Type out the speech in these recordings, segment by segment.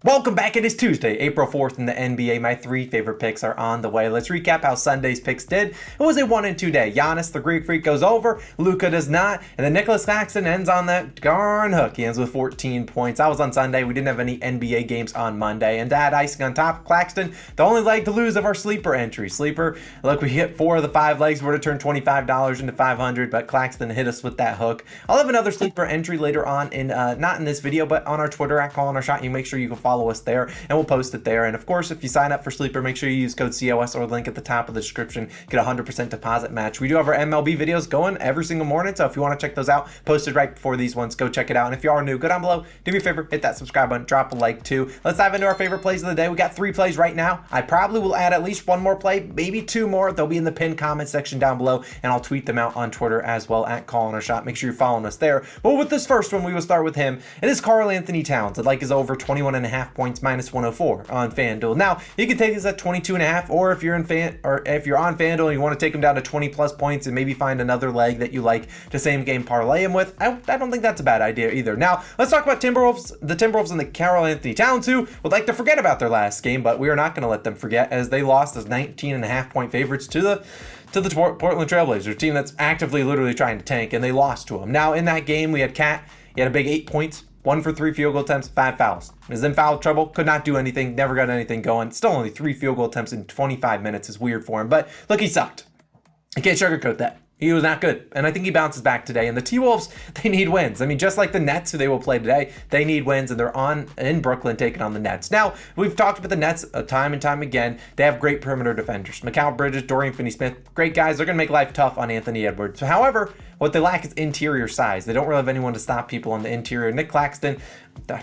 Welcome back. It is Tuesday, April 4th in the NBA. My three favorite picks are on the way. Let's recap how Sunday's picks did. It was a 1-2 day. Giannis, the Greek Freak, goes over. Luka does not. And then Nicholas Claxton ends on that darn hook. He ends with 14 points. That was on Sunday. We didn't have any NBA games on Monday. And to add icing on top, Claxton, the only leg to lose of our sleeper entry. Sleeper, look, we hit 4 of the 5 legs. We're to turn $25 into $500, but Claxton hit us with that hook. I'll have another sleeper entry later on, in not in this video, but on our Twitter at Calling Our Shot. You make sure you can follow us there, and we'll post it there. And of course, if you sign up for Sleeper, make sure you use code COS or the link at the top of the description. Get a 100% deposit match. We do have our MLB videos going every single morning, so if you want to check those out, posted right before these ones, go check it out. And if you are new, go down below, do me a favor, hit that subscribe button, drop a like too. Let's dive into our favorite plays of the day. We got 3 plays right now. I probably will add at least 1 more play, maybe 2 more. They'll be in the pinned comment section down below, and I'll tweet them out on Twitter as well at Calling Our Shot. Make sure you're following us there. But with this first one, we will start with him. It is Karl Anthony Towns. I'd like his over 21.5 points minus 104 on FanDuel. Now, you can take this at 22.5, or if you're on FanDuel and you want to take him down to 20 plus points and maybe find another leg that you like to same game parlay him with, I don't think that's a bad idea either. Now, let's talk about Timberwolves. The Timberwolves and the Karl Anthony Towns, who would like to forget about their last game, but we are not going to let them forget, as they lost as 19.5 point favorites to the Portland Trailblazers, a team that's actively literally trying to tank, and they lost to them. Now, in that game, we had Cat. He had a big 8 points. 1 for 3 field goal attempts, 5 fouls. Is in foul trouble, could not do anything, never got anything going. Still only 3 field goal attempts in 25 minutes is weird for him. But look, he sucked. I can't sugarcoat that. He was not good, and I think he bounces back today. And the T-Wolves, they need wins. I mean, just like the Nets, who they will play today, they need wins, and they're in Brooklyn taking on the Nets. Now, we've talked about the Nets time and time again. They have great perimeter defenders. Mikal Bridges, Dorian Finney-Smith, great guys. They're going to make life tough on Anthony Edwards. However, what they lack is interior size. They don't really have anyone to stop people on the interior. Nick Claxton,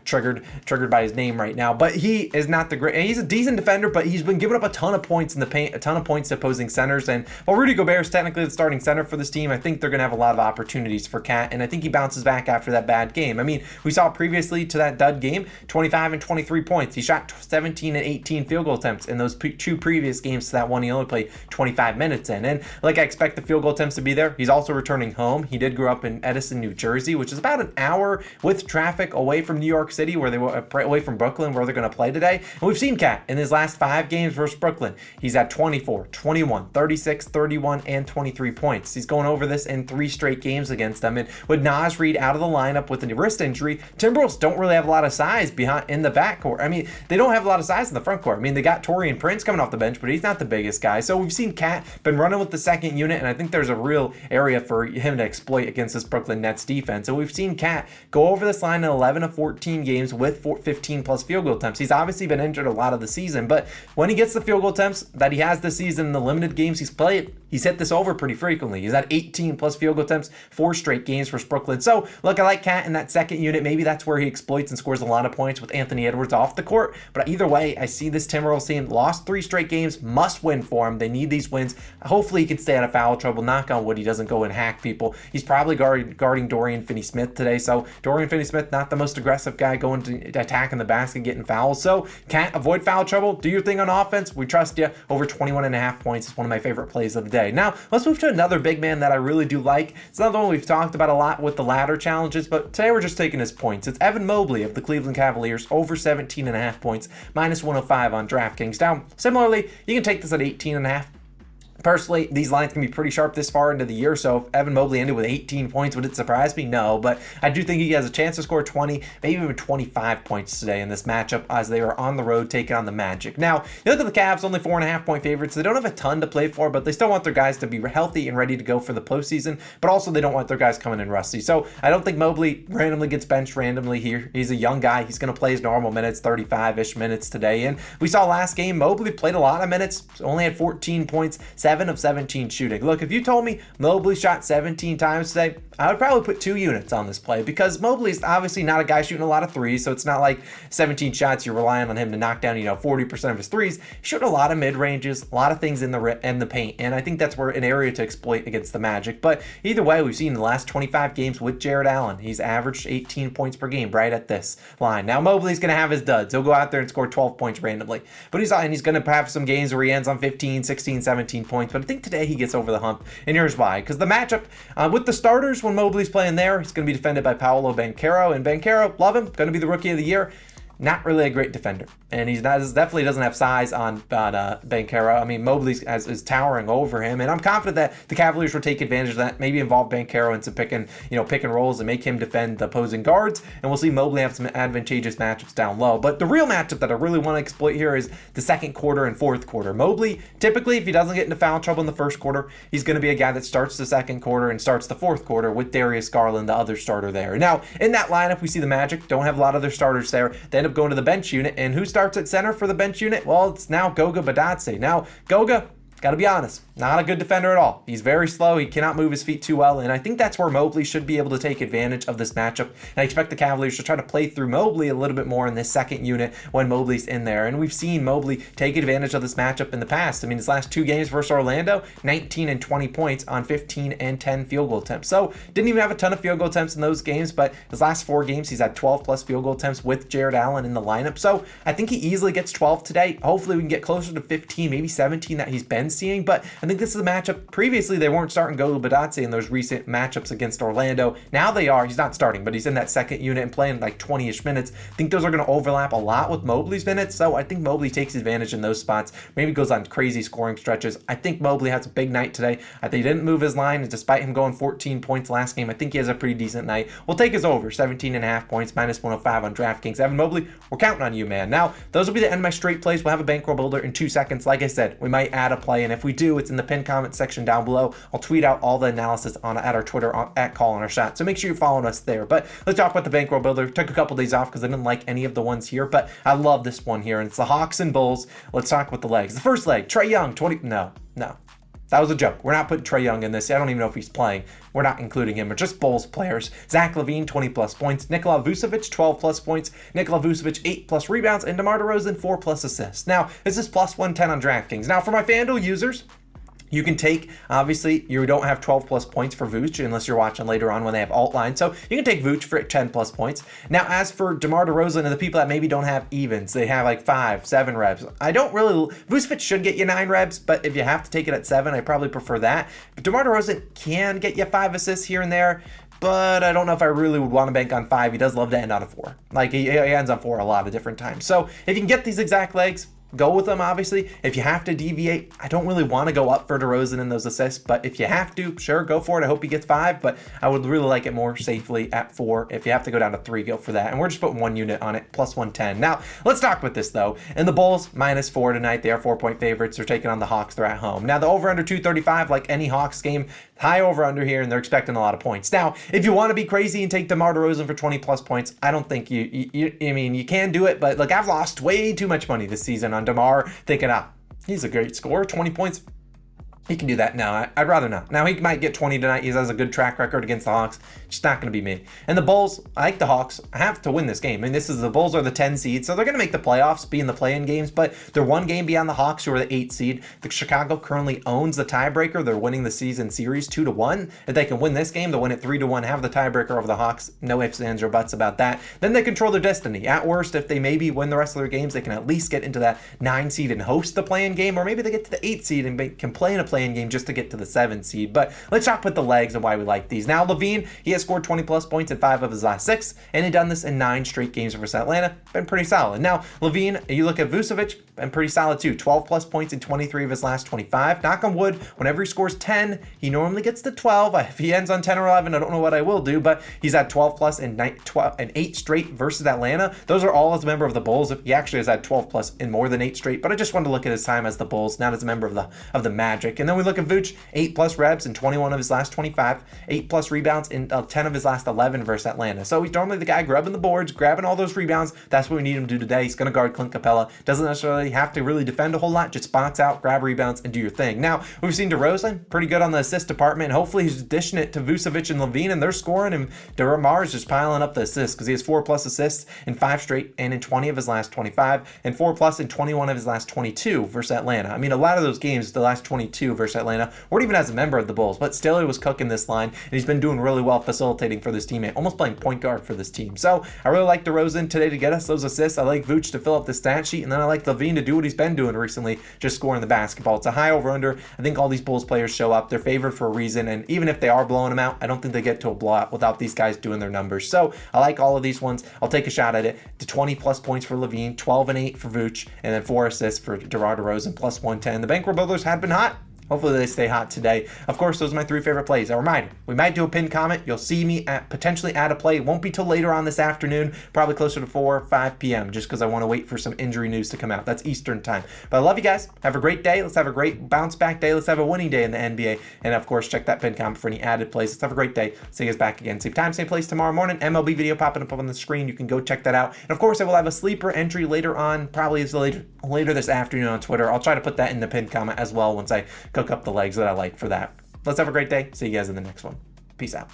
triggered by his name right now, but he is not the great. He's a decent defender, but he's been giving up a ton of points in the paint, a ton of points to opposing centers. And while Rudy Gobert is technically the starting center for this team, I think they're going to have a lot of opportunities for Cat, and I think he bounces back after that bad game. I mean, we saw previously to that dud game, 25 and 23 points. He shot 17 and 18 field goal attempts in those 2 previous games to that one he only played 25 minutes in. And like I expect the field goal attempts to be there. He's also returning home. He did grow up in Edison, New Jersey, which is about an hour with traffic away from New York City, where they were away from Brooklyn, where they're going to play today. And we've seen Cat in his last 5 games versus Brooklyn. He's at 24, 21, 36, 31, and 23 points. He's going over this in 3 straight games against them. And with Naz Reid out of the lineup with a wrist injury, Timberwolves don't really have a lot of size behind in the backcourt. I mean, they don't have a lot of size in the front court. I mean, they got Taurean Prince coming off the bench, but he's not the biggest guy. So we've seen Cat been running with the second unit, and I think there's a real area for him to exploit against this Brooklyn Nets defense. And we've seen Cat go over this line in 11 of 14 games with 15 plus field goal attempts. He's obviously been injured a lot of the season, but when he gets the field goal attempts that he has this season in the limited games he's played, he's hit this over pretty frequently. He's at 18 plus field goal attempts, 4 straight games for Brooklyn. So look, I like Cat in that second unit. Maybe that's where he exploits and scores a lot of points with Anthony Edwards off the court. But either way, I see this Timberwolves team lost 3 straight games, must win for him. They need these wins. Hopefully he can stay out of foul trouble. Knock on wood, he doesn't go and hack people. He's probably guarding Dorian Finney-Smith today. So Dorian Finney-Smith, not the most aggressive guy going to attacking the basket, getting fouls. So Cat, avoid foul trouble. Do your thing on offense. We trust you. Over 21.5 points is one of my favorite plays of the day. Now, let's move to another big man that I really do like. It's another one we've talked about a lot with the ladder challenges, but today we're just taking his points. It's Evan Mobley of the Cleveland Cavaliers, over 17.5 points, minus 105 on DraftKings. Now, similarly, you can take this at 18.5. Personally, these lines can be pretty sharp this far into the year, so if Evan Mobley ended with 18 points, would it surprise me? No, but I do think he has a chance to score 20, maybe even 25 points today in this matchup as they are on the road taking on the Magic. Now, you look at the Cavs, only 4.5 point favorites. They don't have a ton to play for, but they still want their guys to be healthy and ready to go for the postseason, but also they don't want their guys coming in rusty. So I don't think Mobley randomly gets benched randomly here. He's a young guy. He's going to play his normal minutes, 35-ish minutes today. And we saw last game, Mobley played a lot of minutes, only had 14 points, 7 of 17 shooting. Look, if you told me Mobley shot 17 times today, I would probably put 2 units on this play, because Mobley's obviously not a guy shooting a lot of threes, so it's not like 17 shots you're relying on him to knock down 40% of his threes. He shot a lot of mid-ranges, a lot of things in the paint, and I think that's where an area to exploit against the Magic. But either way, we've seen in the last 25 games with Jared Allen, he's averaged 18 points per game right at this line. Now, Mobley's going to have his duds. He'll go out there and score 12 points randomly, but he's going to have some games where he ends on 15, 16, 17 points. But I think today he gets over the hump, and here's why. Because the matchup with the starters, when Mobley's playing there, he's going to be defended by Paolo Banchero, and Banchero, love him, going to be the rookie of the year. not really a great defender, and definitely doesn't have size on Banchero. I mean, Mobley is towering over him, and I'm confident that the Cavaliers will take advantage of that. Maybe involve Banchero in some pick and rolls and make him defend the opposing guards, and we'll see Mobley have some advantageous matchups down low. But the real matchup that I really want to exploit here is the second quarter and fourth quarter. Mobley, typically, if he doesn't get into foul trouble in the first quarter, he's going to be a guy that starts the second quarter and starts the fourth quarter with Darius Garland, the other starter there. Now, in that lineup, we see the Magic don't have a lot of their starters there. They end up going to the bench unit, and who starts at center for the bench unit? Well, it's now Goga Bitadze. Now, Goga, gotta be honest, not a good defender at all. He's very slow. He cannot move his feet too well, and I think that's where Mobley should be able to take advantage of this matchup. And I expect the Cavaliers to try to play through Mobley a little bit more in this second unit when Mobley's in there. And we've seen Mobley take advantage of this matchup in the past. I mean, his last 2 games versus Orlando, 19 and 20 points on 15 and 10 field goal attempts. So didn't even have a ton of field goal attempts in those games, but his last 4 games, he's had 12 plus field goal attempts with Jared Allen in the lineup. So I think he easily gets 12 today. Hopefully we can get closer to 15, maybe 17 that he's been seeing, but I think this is the matchup. Previously, they weren't starting Goga Bitadze in those recent matchups against Orlando. Now they are. He's not starting, but he's in that second unit and playing like 20-ish minutes. I think those are going to overlap a lot with Mobley's minutes, so I think Mobley takes advantage in those spots. Maybe goes on crazy scoring stretches. I think Mobley has a big night today. They didn't move his line, and despite him going 14 points last game, I think he has a pretty decent night. We'll take his over, 17.5 points, -105 on DraftKings. Evan Mobley, we're counting on you, man. Now, those will be the end of my straight plays. We'll have a bankroll builder in 2 seconds. Like I said, we might add a play, and if we do, it's in the pinned comment section down below. I'll tweet out all the analysis at our Twitter at Call on Our Shot. So make sure you're following us there. But let's talk about the bankroll builder. Took a couple days off because I didn't like any of the ones here, but I love this one here. And it's the Hawks and Bulls. Let's talk about the legs. The first leg, Trae Young, 20. No. That was a joke. We're not putting Trae Young in this. I don't even know if he's playing. We're not including him. We're just Bulls players. Zach LaVine, 20-plus points. Nikola Vucevic, 12-plus points. Nikola Vucevic, 8-plus rebounds. And DeMar DeRozan, 4-plus assists. Now, this is +110 on DraftKings. Now, for my FanDuel users, you can take, obviously, you don't have 12-plus points for Vooch unless you're watching later on when they have alt line. So you can take Vooch for 10-plus points. Now, as for DeMar DeRozan and the people that maybe don't have evens, they have like 5, 7 reps. I don't really, Vucevic should get you 9 reps, but if you have to take it at 7, I probably prefer that. But DeMar DeRozan can get you 5 assists here and there, but I don't know if I really would want to bank on 5. He does love to end on a 4. Like, he ends on 4 a lot of different times. So if you can get these exact legs, go with them, obviously. If you have to deviate, I don't really want to go up for DeRozan in those assists, but if you have to, sure, go for it. I hope he gets 5, but I would really like it more safely at 4. If you have to go down to 3, go for that. And we're just putting 1 unit on it, +110. Now, let's talk about this, though. And the Bulls, -4 tonight. They are 4-point favorites. They're taking on the Hawks. They're at home. Now, the over-under 235, like any Hawks game, high over-under here, and they're expecting a lot of points. Now, if you want to be crazy and take DeMar DeRozan for 20-plus points, I don't think I mean, you can do it, but like I've lost way too much money this season on DeMar, thinking, he's a great scorer, 20 points. He can do that. No, I'd rather not. Now, he might get 20 tonight. He has a good track record against the Hawks. Just not going to be me. And the Bulls, I like the Hawks. I have to win this game. And the Bulls are the 10 seed, so they're going to make the playoffs, be in the play-in games, but they're 1 game beyond the Hawks, who are the 8 seed. The Chicago currently owns the tiebreaker. They're winning the season series 2-1. If they can win this game, they'll win it 3-1, have the tiebreaker over the Hawks. No ifs, ands, or buts about that. Then they control their destiny. At worst, if they maybe win the rest of their games, they can at least get into that 9 seed and host the play-in game, or maybe they get to the 8 seed and can play in a play-in game just to get to the 7 seed. But let's talk about the legs and why we like these. Now, LaVine, he has scored 20-plus points in 5 of his last 6, and he's done this in 9 straight games versus Atlanta. Been pretty solid. Now, LaVine, you look at Vucevic, been pretty solid too. 12-plus points in 23 of his last 25. Knock on wood, whenever he scores 10, he normally gets to 12. If he ends on 10 or 11, I don't know what I will do, but he's had 12-plus in 8 straight versus Atlanta. Those are all as a member of the Bulls. He actually has had 12-plus in more than 8 straight, but I just wanted to look at his time as the Bulls, not as a member of the Magic. And then we look at Vooch, 8-plus reps in 21 of his last 25, 8-plus rebounds in 10 of his last 11 versus Atlanta. So he's normally the guy grubbing the boards, grabbing all those rebounds. That's what we need him to do today. He's going to guard Clint Capella. Doesn't necessarily have to really defend a whole lot. Just box out, grab rebounds, and do your thing. Now, we've seen DeRozan, pretty good on the assist department. Hopefully, he's dishing it to Vucevic and LaVine, and they're scoring, and DeMar is just piling up the assists because he has 4-plus assists in 5 straight and in 20 of his last 25, and 4-plus in 21 of his last 22 versus Atlanta. I mean, a lot of those games, the last 22 versus Atlanta, weren't even as a member of the Bulls, but still he was cooking this line, and he's been doing really well facilitating for this teammate, almost playing point guard for this team. So I really like DeRozan today to get us those assists. I like Vooch to fill up the stat sheet, and then I like LaVine to do what he's been doing recently, just scoring the basketball. It's a high over-under. I think all these Bulls players show up. They're favored for a reason, and even if they are blowing them out, I don't think they get to a blowout without these guys doing their numbers. So I like all of these ones. I'll take a shot at it. To 20 plus points for LaVine, 12 and 8 for Vooch, and then 4 assists for DeMar DeRozan, plus 110. The Bankroll Builders had been hot. Hopefully they stay hot today. Of course, those are my 3 favorite plays. A reminder, we might do a pinned comment. You'll see me potentially add a play. It won't be till later on this afternoon, probably closer to 4 or 5 p.m., just because I want to wait for some injury news to come out. That's Eastern time. But I love you guys. Have a great day. Let's have a great bounce back day. Let's have a winning day in the NBA. And of course, check that pinned comment for any added plays. Let's have a great day. See you guys back again. Same time, same place tomorrow morning. MLB video popping up on the screen. You can go check that out. And of course, I will have a sleeper entry later on, probably later this afternoon on Twitter. I'll try to put that in the pinned comment as well once I cook up the legs that I like for that. Let's have a great day. See you guys in the next one. Peace out.